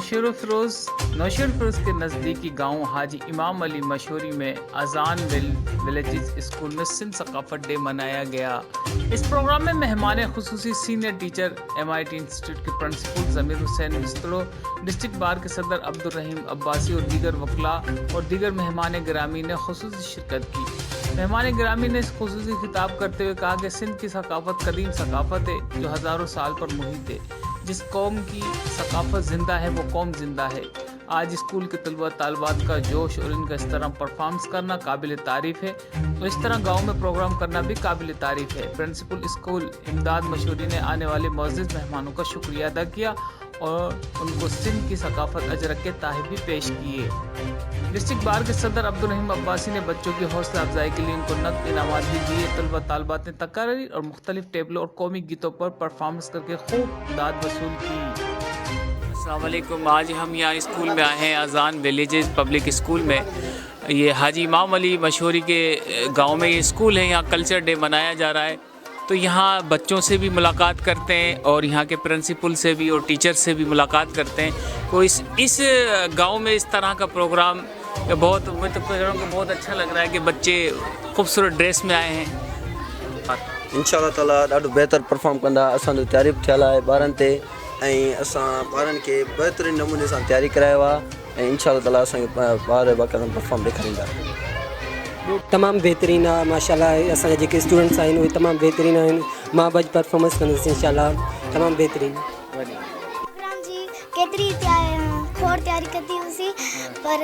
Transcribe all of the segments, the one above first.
नौशेर फिरोज के नज़दीकी गांव हाजी इमाम अली मशहूरी में अजान विलेजेस स्कूल में सिंध सकाफत डे मनाया गया। इस प्रोग्राम में मेहमान खुसूसी सीनियर टीचर MIT इंस्टीट्यूट के प्रिंसिपल ज़मीर हुसैन मिस्त्रो, डिस्ट्रिक्ट बार के सदर अब्दुल रहीम अब्बासी और दीगर वकला और दीगर मेहमान गिरामी ने खुसूसी शिरकत की। मेहमान गिरामी ने खुसूसी खिताब करते हुए कहा कि सिंध की सकाफत कदीम सकाफत है जो हज़ारों साल पर मुहित है। जिस कौम की सकाफत जिंदा है वो कौम जिंदा है। आज स्कूल के तलबा तालबात का जोश और इनका इस तरह परफॉर्मेंस करना काबिल तारीफ़ है और इस तरह गांव में प्रोग्राम करना भी काबिल तारीफ़ है। प्रिंसिपल स्कूल इमदाद मशहूरी ने आने वाले मुअज़्ज़िज़ मेहमानों का शुक्रिया अदा किया और उनको सिंध की सकाफत अजरक के ताहिफ़ भी पेश किए। डिस्ट्रिक्ट बार के सदर अब्दुल रहीम अब्बासी ने बच्चों की हौसला अफजाई के लिए उनको नकद इनामात भी दिए। तलबा तालबात ने तकारीर और मुख्तलिफ टेबलों और कौमी गीतों पर परफॉर्मेंस करके खूब दाद वसूल की। अस्सलाम वालेकुम। आज हम यहाँ स्कूल में आए हैं, अजान विलेजेस पब्लिक स्कूल में। ये हाजी इमाम अली मशहूरी के गांव में ये स्कूल है। यहाँ कल्चर डे मनाया जा रहा है, तो यहाँ बच्चों से भी मुलाकात करते हैं और यहाँ के प्रिंसिपल से भी और टीचर से भी मुलाकात करते हैं। तो इस गांव में इस तरह का प्रोग्राम बहुत बहुत अच्छा लग रहा है कि बच्चे खूबसूरत ड्रेस में आए हैं। इंशाअल्लाह ताला ॾाढो बहितर परफॉर्म कंदा। असांजो तयारी बि थियल आहे ॿारनि ते ऐं असां ॿारनि खे बहितरीन नमूने सां तयारी करायो आहे ऐं इंशाअल्लाह ताला असांखे ॿार बाक़ाइदा परफॉर्म ॾेखारींदा। तमामु बहितरीनु आहे माशाअल्लाह। असांजा जेके स्टूडेंट्स आहिनि उहे तमामु बहितरीनु आहिनि। मां बि परफॉर्मेंस कंदुसि इंशाअल्लाह। तमामु बहितरीनु केतिरी खोड़ तयारी कई हुईसीं पर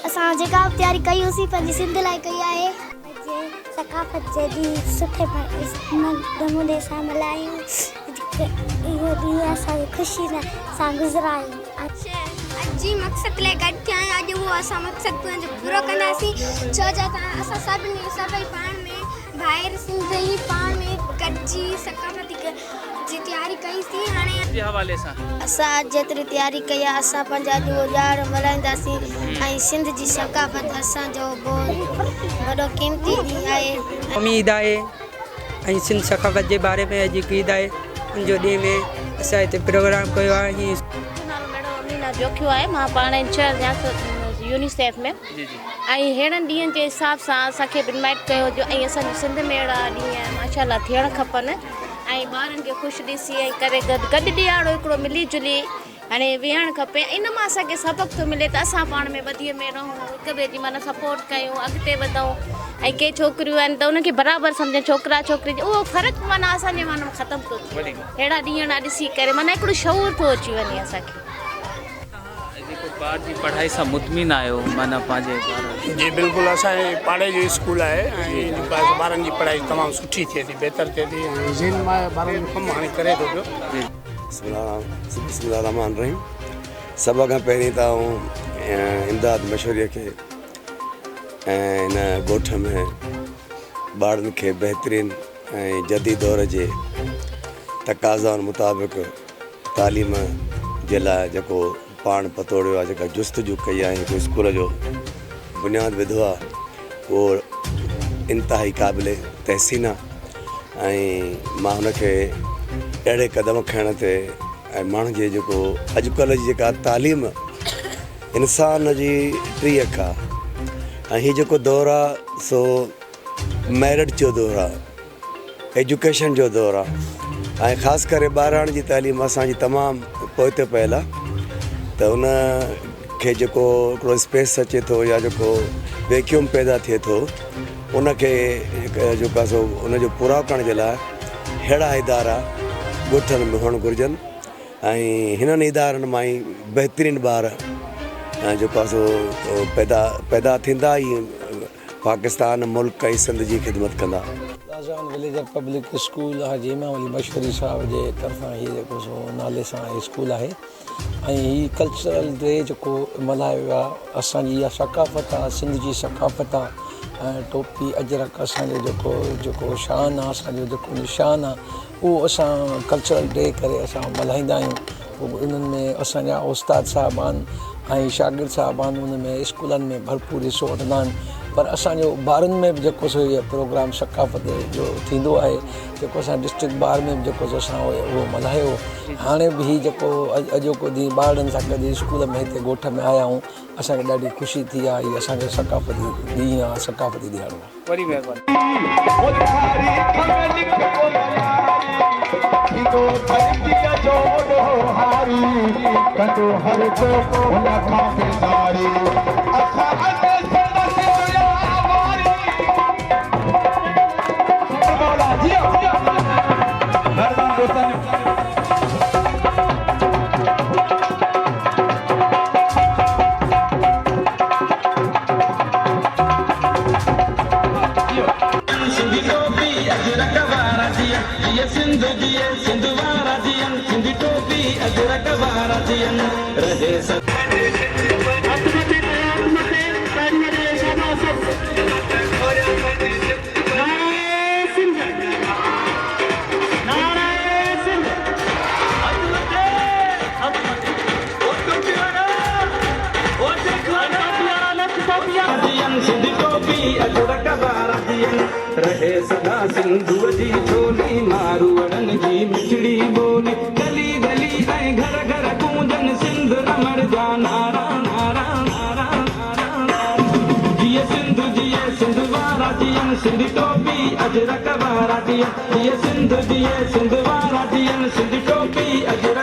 असां जेका तयारी कई हुईसीं पंहिंजी सिंध लाइ कई आहे। सकाफ़त जे ॾींहुं सुठे नमूने सां मल्हायूं। इहो ॾींहुं असांखे ख़ुशी सां गुज़रायूं। अॼु जी मक़सद लाइ गॾु थिया आहियूं। अॼु उहो असां मक़सद पंहिंजो पूरो कंदासीं छो जो असां सभई पाण में ॿाहिरि सिंधी पाण में गॾिजी सकाफ़त जी तयारी कईसीं। हाणे हवाले सां असां जेतिरी तयारी कई आहे असां पंहिंजा अॼु ॾियार मल्हाईंदासीं ऐं सिंध जी सकाफ़त असांजो वॾो कीमती ॾींहुं आहे। क़ौमी ईद आहे ऐं सिंध सकाफ़त जे बारे में अॼु ईद आहे। उनजो ॾींहं में असां हिते प्रोग्राम कयो आहे। जोखियो आहे। मां पाण इंचार्ज यूनिसेफ में ऐं अहिड़नि ॾींहंनि जे हिसाब सां असांखे इनवाइट कयो जो ऐं असांजे सिंध में अहिड़ा ॾींहं माशाअल्लाह थियणु खपनि ऐं ॿारनि खे ख़ुशि ॾिसी ऐं करे गॾु ॾियारो हिकिड़ो मिली जुली हाणे वेहणु खपे। इन मां असांखे सबक़ु थो मिले त असां पाण में ॿधीअ में रहूं, हिक ॿिए जी माना सपोर्ट कयूं, अॻिते वधूं। ऐं के छोकिरियूं आहिनि त उनखे बराबरि सम्झनि, छोकिरा छोकिरी उहो फ़र्क़ु माना असांजे माना ख़तमु थो थिए। अहिड़ा ॾींहं ॾिसी करे माना हिकिड़ो शऊर थो अची वञे असांखे। ॿार जी पढ़ाई सां मुतमिन आहियो माना पंहिंजे जी बिल्कुलु। असांजे पाड़े जो स्कूल आहे ऐं ॿारनि जी पढ़ाई तमामु सुठी थिए थी, बहितर थिए थी ऐं ज़हन मां ॿारनि जो कमु हाणे करे थो पियो। बिस्मिल्लाह रहमान रहीम। सभ खां पहिरीं त इमदाद मशहूरीअ खे ऐं हिन ॻोठ में ॿारनि खे बहितरीन ऐं जदीद दौर जे तक़ाज़ाउनि मुताबिक़ तालीम जे लाइ जेको पाण पतोड़ियो आहे, जेका जुस्तजू कई आहे, हिकु स्कूल जो बुनियादु विधो आहे, उहो इंतिहाई क़ाबिल तहसीन आहे। ऐं मां हुनखे अहिड़े क़दम खणण ते ऐं माण्हुनि जे जेको अॼुकल्ह जी जेका तालीम इंसान जी टीह आहे ऐं हीउ जेको दौरु आहे सो मैरिट जो दौरु आहे, एजुकेशन जो दौरु आहे ऐं ख़ासि करे ॿारनि जी तालीम असांजी तमामु पोइ ते पयल आहे। त उन खे जेको हिकिड़ो स्पेस अचे थो या जेको वैक्यूम पैदा थिए थो उनखे जेको आहे सो उनजो पूरा करण जे लाइ अहिड़ा इदारा ॻोठनि में हुअणु घुरिजनि ऐं हिननि इदारनि मां ई बहितरीनु ॿार जेको आहे सो पैदा थींदा ई पाकिस्तान मुल्क ऐं सिंध जी ख़िदमत कंदा। अजान विलेज पब्लिक स्कूल हाजी इमाम अली मशहूरी साहब जे तरफ़ां हीअ जेको सो नाले सां स्कूल आहे ऐं हीअ कल्चरल डे जेको मल्हायो वियो आहे। असांजी इहा सकाफ़त आहे, सिंध जी सकाफ़त आहे ऐं टोपी अजरक असांजो जेको शान आहे, असांजो जेको निशान आहे, उहो असां कल्चरल डे करे असां मल्हाईंदा आहियूं। पोइ इन्हनि में असांजा उस्ताद साहिबान ऐं शागिर्द साहिबान उन में स्कूलनि में भरपूर हिसो वठंदा आहिनि पर असांजो ॿारनि में बि जेको सो इहो प्रोग्राम सकाफ़त जो थींदो आहे जेको असां डिस्ट्रिक्ट ॿार में बि जेको सो असां उहो मल्हायो। हाणे बि हीउ जेको अॼोको ॾींहुं ॿारनि सां गॾु स्कूल में हिते ॻोठ में आया आहियूं, असांखे ॾाढी ख़ुशी थी आहे। हीअ असांखे सकाफ़ती ॾींहुं आहे, सकाफ़ती ॾियारो आहे। वॾी महिरबानी। रहे सदा सिंधुअ जी छोली मारूअड़नि जी मिठड़ी ॿोली गली गली ऐं घर घर गूंजन सिंध रमण जा नारा नारा नारा नारा। जीअं सिंध जीअं सिंध वारा जीअं सिंध टोपी अजरक वारा जीअं सिंध जीअं सिंध वारा जीअं सिंध टोपी अजरक